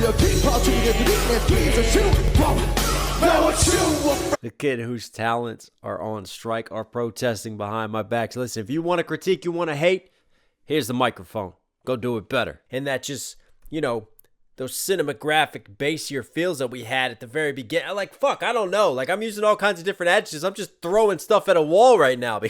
The kid whose talents are on strike are protesting behind my back. So listen, if you want to critique, you want to hate, here's the microphone. Go do it better. And that just, you know, those cinematographic bassier feels that we had at the very beginning. Like, fuck, I don't know. Like, I'm using all kinds of different adjectives. I'm just throwing stuff at a wall right now.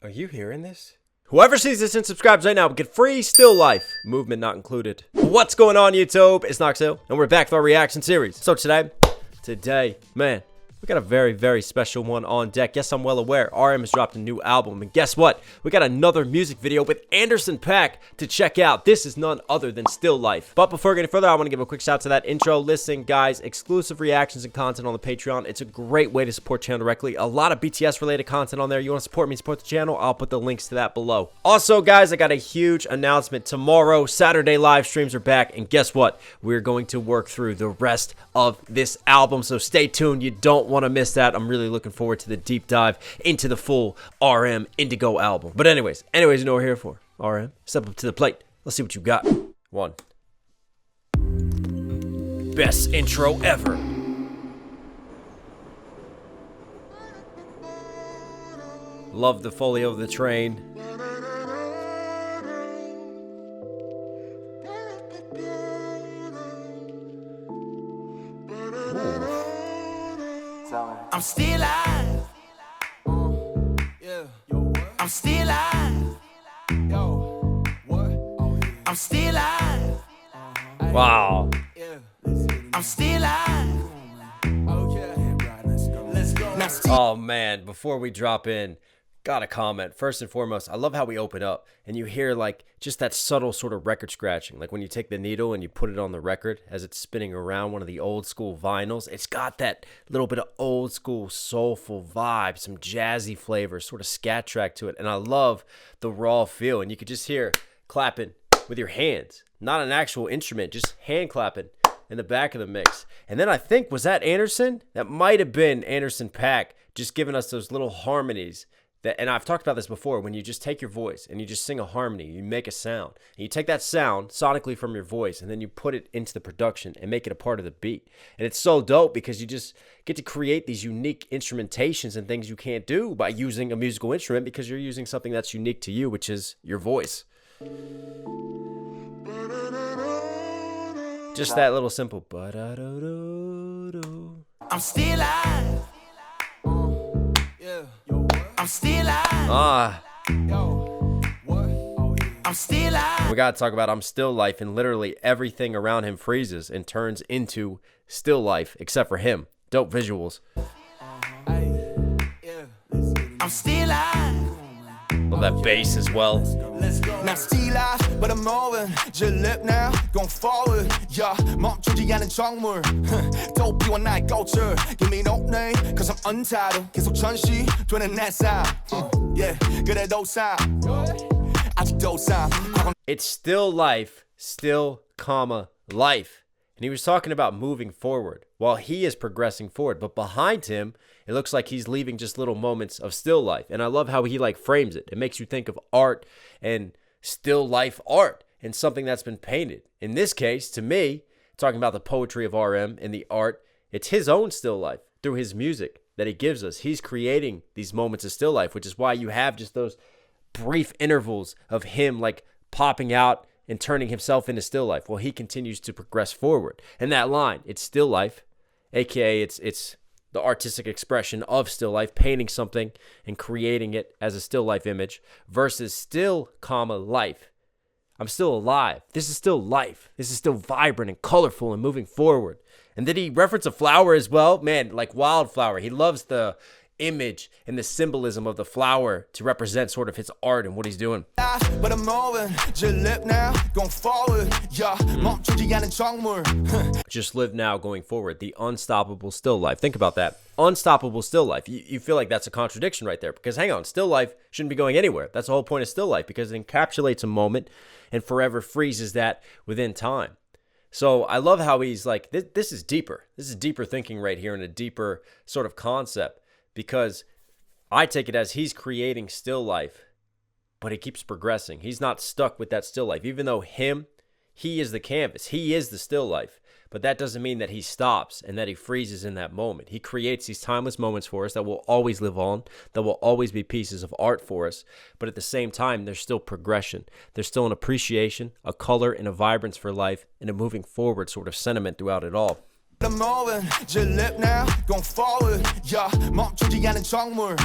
Are you hearing this? Whoever sees this and subscribes right now will get free Still Life. Movement not included. What's going on, YouTube? It's Knox Hill, and we're back with our reaction series. So today, man, we got a very, very special one on deck. Yes, I'm well aware. RM has dropped a new album. And guess what? We got another music video with Anderson Paak to check out. This is none other than Still Life. But before we get any further, I want to give a quick shout out to that intro. Listen, guys, exclusive reactions and content on the Patreon. It's a great way to support the channel directly. A lot of BTS-related content on there. You want to support me, support the channel? I'll put the links to that below. Also, guys, I got a huge announcement. Tomorrow, Saturday live streams are back. And guess what? We're going to work through the rest of this album. So stay tuned. You don't want to miss that. I'm really looking forward to the deep dive into the full RM Indigo album. But anyways, you know what we're here for. RM, step up to the plate. Let's see what you got. One. Best intro ever. Love the folio of the train. I'm still alive. Yeah. I'm still alive. Yo. What? Oh, yeah. I'm still alive. Wow. Yeah. I'm still alive. Okay. Let's go. Oh man, before we drop in, gotta comment. First and foremost, I love how we open up and you hear like just that subtle sort of record scratching. Like when you take the needle and you put it on the record as it's spinning around one of the old school vinyls. It's got that little bit of old school soulful vibe, some jazzy flavor, sort of scat track to it. And I love the raw feel. And you could just hear clapping with your hands, not an actual instrument, just hand clapping in the back of the mix. And then I think, was that Anderson? That might have been Anderson Paak just giving us those little harmonies. And I've talked about this before, when you just take your voice and you just sing a harmony, you make a sound. And you take that sound sonically from your voice and then you put it into the production and make it a part of the beat. And it's so dope because you just get to create these unique instrumentations and things you can't do by using a musical instrument because you're using something that's unique to you, which is your voice. Just that little simple. I'm still alive. Yeah. I'm still alive. Yo. What? Oh, yeah. I'm still alive. We gotta talk about I'm Still Life, and literally everything around him freezes and turns into still life except for him. Dope visuals. Yeah. I'm still alive. Love that bass as well. Let's go. Now still alive, but I'm moving. Just live now, going forward. Yeah, 멈추지 않은 정물. Don't be one night culture. Give me no name, cause I'm untitled. 계속 전시되는 내 삶. Yeah, 그래도 삶. 아직도 삶. It's still life, still, comma, life. And he was talking about moving forward while he is progressing forward. But behind him, it looks like he's leaving just little moments of still life. And I love how he like frames it. It makes you think of art and still life art and something that's been painted. In this case, to me, talking about the poetry of RM and the art, it's his own still life through his music that he gives us. He's creating these moments of still life, which is why you have just those brief intervals of him like popping out and turning himself into still life while he continues to progress forward. And that line, it's still life, aka it's the artistic expression of still life, painting something and creating it as a still life image, versus still, comma, life. I'm still alive. This is still life. This is still vibrant and colorful and moving forward. And did he reference a flower as well? Man, like wildflower. He loves the image and the symbolism of the flower to represent sort of his art and what he's doing. But I'm moving, just live now, going forward. Yeah, 멈추지 않은 정물. Just live now, going forward. The unstoppable still life. Think about that. Unstoppable still life. You feel like that's a contradiction right there, because hang on, still life shouldn't be going anywhere. That's the whole point of still life, because it encapsulates a moment and forever freezes that within time. So I love how he's like, this is deeper. This is deeper thinking right here, and a deeper sort of concept. Because I take it as he's creating still life but he keeps progressing. He's not stuck with that still life. Even though he is the canvas. He is the still life. But that doesn't mean that he stops and that he freezes in that moment. He creates these timeless moments for us that will always live on, that will always be pieces of art for us. But at the same time, there's still progression. There's still an appreciation, a color, and a vibrance for life, and a moving forward sort of sentiment throughout it all. I'm moving, 질립 now, going forward, yeah, 멈추지 않은 정물,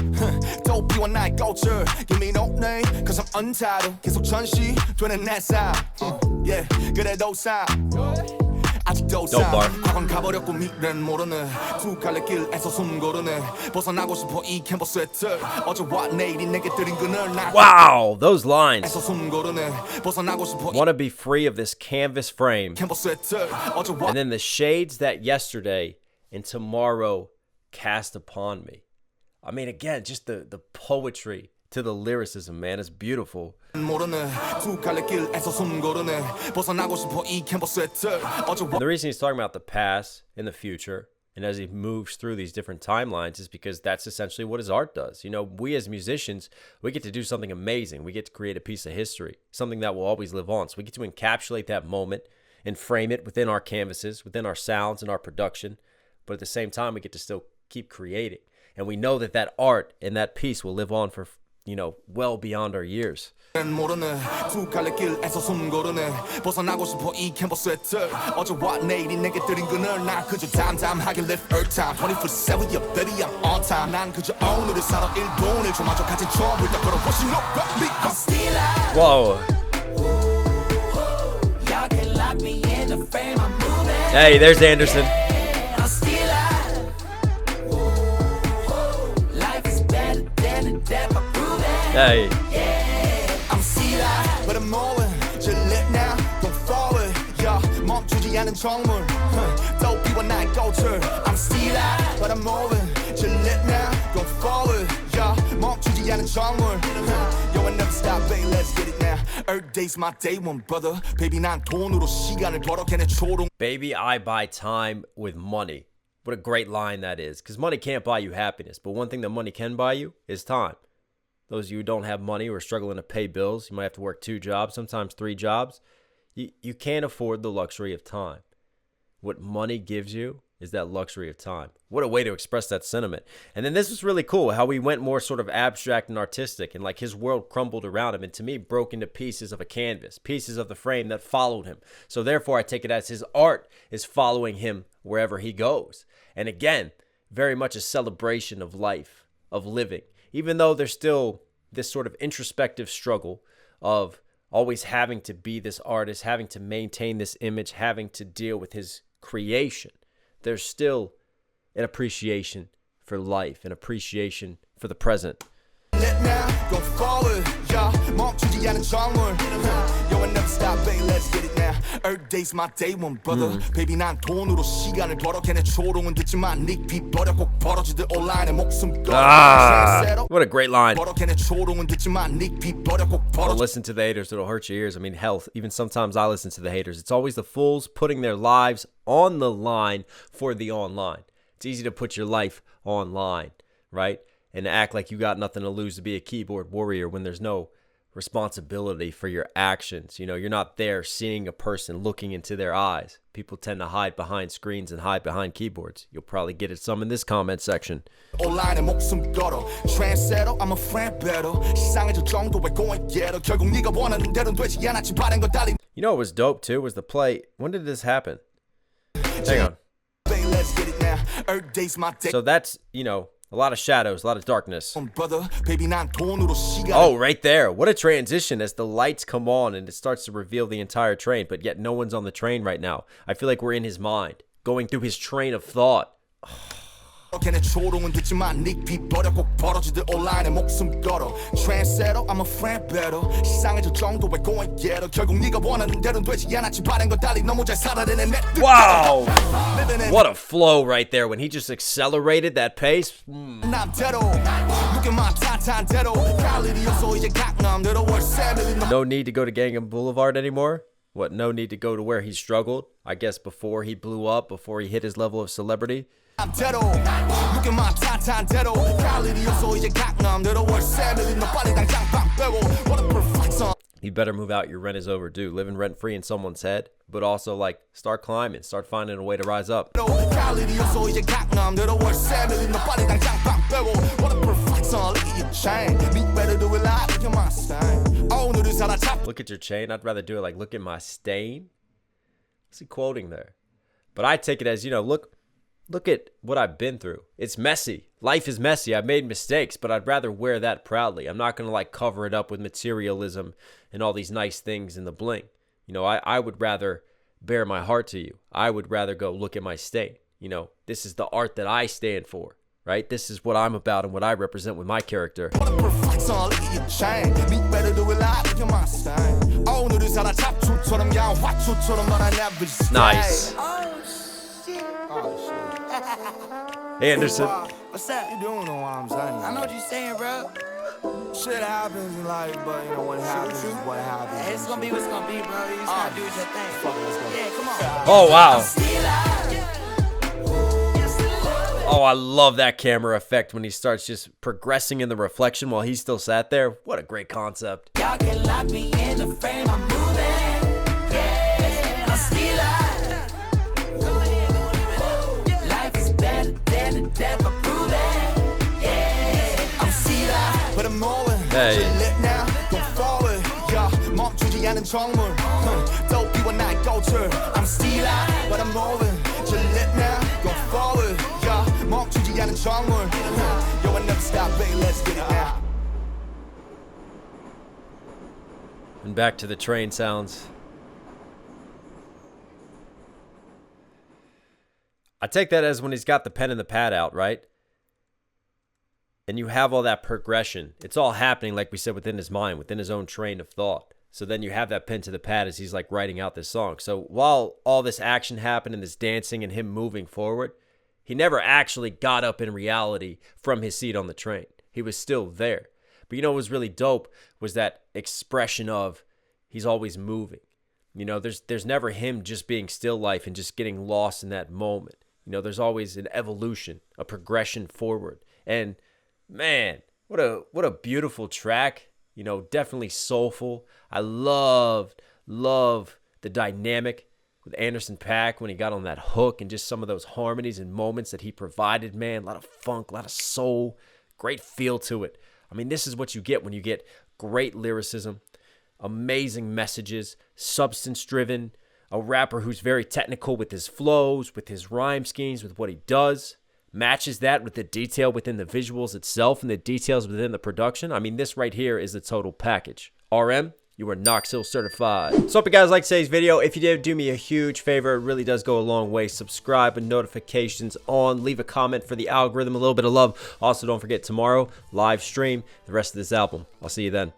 도피와 나의 꽃을, give me no name, cause I'm untitled, 계속 전시되는 내 삶, yeah, 그래도 삶, 아직도 삶, 과거는 가버렸고 미래는 모르네, 두 갈래 길에서 숨고르네, 벗어나고 싶어 이 캔버스의 틀, 어제와 내일이 내게 드린 그늘, Wow, those lines. 에서 숨고르네, 벗어나고 싶어 Want to be free of this canvas frame, and then the shades that yesterday and tomorrow cast upon me. I mean, again, just the poetry to the lyricism, man, it's beautiful. And the reason he's talking about the past and the future, and as he moves through these different timelines, is because that's essentially what his art does. You know, we as musicians, we get to do something amazing. We get to create a piece of history, something that will always live on. So we get to encapsulate that moment and frame it within our canvases, within our sounds and our production. But at the same time, we get to still keep creating. And we know that that art and that piece will live on for, you know, well beyond our years. And the Whoa. Hey, there's Anderson. Hey. I'm still alive, but I'm moving. 질립 now, going forward. Yeah, 멈추지 않은 정물. 도피와 나의 꽃을. I'm still alive, but I'm moving. 질립 now, going forward. Yeah, 멈추지 않은 정물. Yo, I never stop, baby. Let's get it now. Earth day's my day one, brother. Baby, 난 돈으로 시간을 벌어. 걔네 초롱. Baby, I buy time with money. What a great line that is. Because money can't buy you happiness. But one thing that money can buy you is time. Those of you who don't have money or are struggling to pay bills, you might have to work 2 jobs, sometimes 3 jobs. You can't afford the luxury of time. What money gives you is that luxury of time. What a way to express that sentiment. And then this was really cool, how he went more sort of abstract and artistic, and like his world crumbled around him, and to me broke into pieces of a canvas, pieces of the frame that followed him. So therefore I take it as his art is following him wherever he goes. And again, very much a celebration of life, of living. Even though there's still this sort of introspective struggle of always having to be this artist, having to maintain this image, having to deal with his creation, there's still an appreciation for life, an appreciation for the present. Go forward, yeah, 멈추지 않은 정물. Yo, I never stop, baby, let's get it now. Earth day's my day one, brother. Baby, 난 돈으로 시간을 벌어. 걔네 초롱은 듣지만 닉비 버려. 꼭 벌어지듯 온라인에 목숨 걸어. What a great line. 걔네 초롱은 듣지만 닉비 버려. 꼭 벌어. Don't listen to the haters, it'll hurt your ears. I mean, hell, even sometimes I listen to the haters. It's always the fools putting their lives on the line for the online. It's easy to put your life online, right? And act like you got nothing to lose to be a keyboard warrior when there's no responsibility for your actions. You know, you're not there seeing a person, looking into their eyes. People tend to hide behind screens and hide behind keyboards. You'll probably get it some in this comment section. You know what was dope too was the play. When did this happen? Hang on. So that's, you know, a lot of shadows, a lot of darkness. Oh, right there. What a transition as the lights come on and it starts to reveal the entire train, but yet no one's on the train right now. I feel like we're in his mind, going through his train of thought. 걔네 초롱은 듣지만 닉비 버려. 꼭 벌어지듯 온라인에 목숨 걸어. Trendsetter, I'm a friend better. 시상해질 정도의 going getter. 결국 네가 원하는 대로는 되지 않았지. 바른 걸 달리 너무 잘 살아내는 내. Wow! What a flow right there when he just accelerated that pace. No need to go to Gangnam Boulevard anymore. What, no need to go to where he struggled? I guess before he blew up, before he hit his level of celebrity. You better move out. Your rent is overdue. Living rent free in someone's head, but also like start climbing, start finding a way to rise up. Look at your chain. I'd rather do it like look at my stain. What's he quoting there? But I take it as, you know, look at what I've been through. It's messy. Life is messy. I've made mistakes, but I'd rather wear that proudly. I'm not going to like cover it up with materialism and all these nice things in the bling. You know, I would rather bare my heart to you. I would rather go look at my stain. You know, this is the art that I stand for, right? This is what I'm about and what I represent with my character. Nice. Hey, Anderson. What's up? You doing know what I'm saying? I know what you're saying, bro. Shit happens in life, but you know what happens is what happens. Hey, it's gonna be what's gonna be, bro. You just gotta do your thing. Yeah, come on. Oh, wow. Oh, I love that camera effect when he starts just progressing in the reflection while he still sat there. What a great concept. Y'all can lock me in the frame, I'm moving. Yeah, I'm still alive. Life is better than the death of proving. Yeah, I'm still alive. But I'm moving. Hey. Now, go forward. Yeah, 멈추지 않은 정물. Don't be one night go to. I'm still alive, but I'm moving. Now, go forward. Yeah, 멈추지 않은 정물. Yo, I never stop, baby. Let's get it now. And back to the train sounds. I take that as when he's got the pen and the pad out, right? And you have all that progression. It's all happening, like we said, within his mind, within his own train of thought. So then you have that pen to the pad as he's like writing out this song. So while all this action happened and this dancing and him moving forward, he never actually got up in reality from his seat on the train. He was still there. But you know what was really dope was that expression of he's always moving. You know, there's never him just being still life and just getting lost in that moment. You know, there's always an evolution, a progression forward. And man, what a beautiful track. You know, definitely soulful. I love the dynamic with Anderson Paak when he got on that hook and just some of those harmonies and moments that he provided, man. A lot of funk, a lot of soul, great feel to it. I mean, this is what you get when you get great lyricism, amazing messages, substance-driven, a rapper who's very technical with his flows, with his rhyme schemes, with what he does. Matches that with the detail within the visuals itself and the details within the production. I mean, this right here is the total package. RM, you are Knox Hill certified. So hope you guys liked today's video. If you did, do me a huge favor. It really does go a long way. Subscribe with notifications on. Leave a comment for the algorithm. A little bit of love. Also, don't forget tomorrow, live stream the rest of this album. I'll see you then.